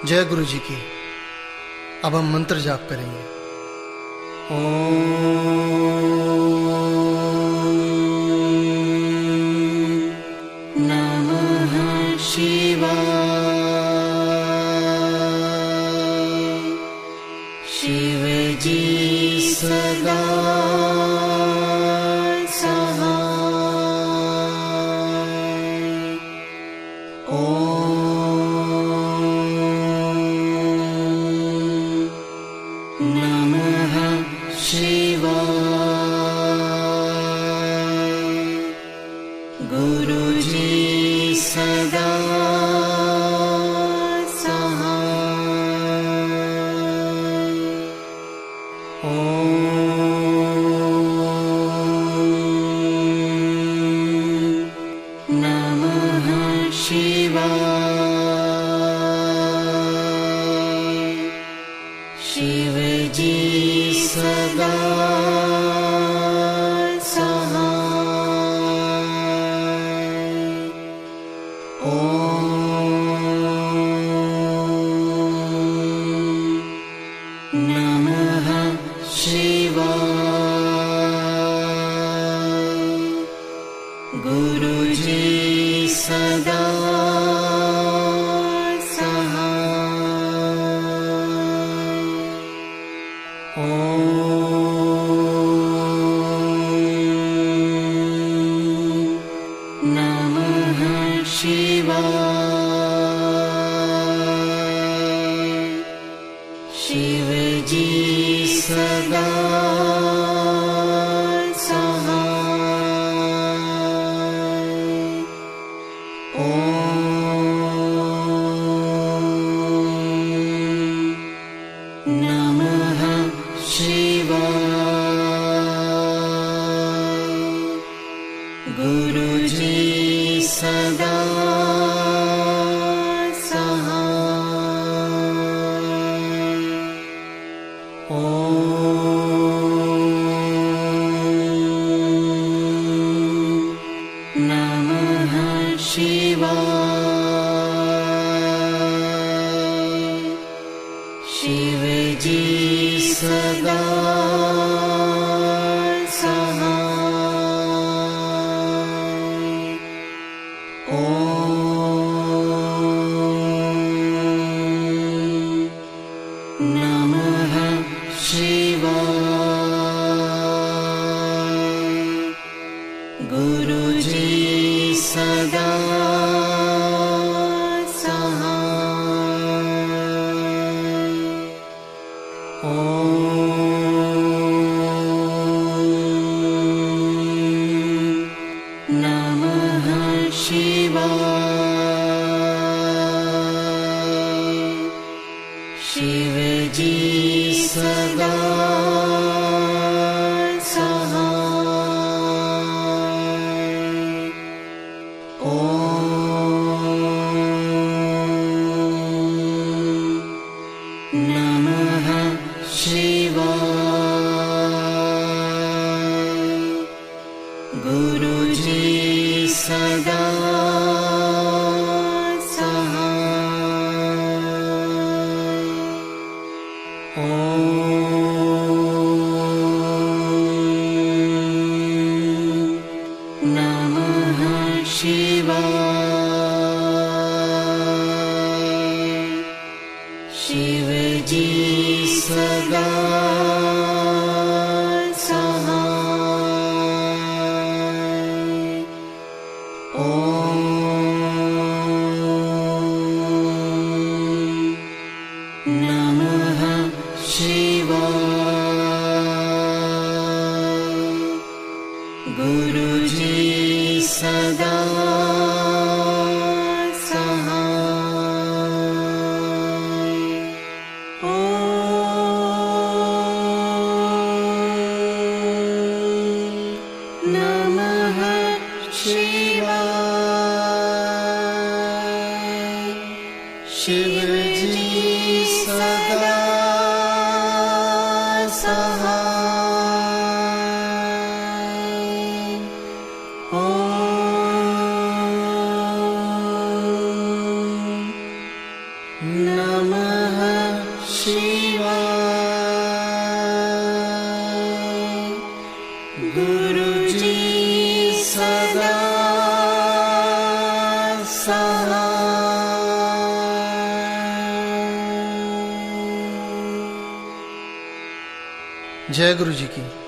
जय गुरु जी की। अब हम मंत्र जाप करेंगे। ओम नमः शिवाय। शिव जी सदा गुरुजी सदा सहाय। ओम नमः शिवाय। शिव जी सदा गुरुजी सदा सहाय। ओम नमः शिवाय। शिव जी सदा नमः शिवाय। गुरुजी सदा सहाय। ओम नमः शिवाय। शिव जी सदा सहाय। ओम नमः शिवाय। गुरुजी सदा नमः शिवाय। शिव जी सदा सहाय। ओम नमः शिवाय। गुरुजी सदा सहाय। ओम नमः शिवाय। शिव जी सदा नमः शिवाय। गुरुजी सदा सहाय। ओम नमः शिवाय। शिव जी सदा सहाय। ओम नमः जय गुरु जी की।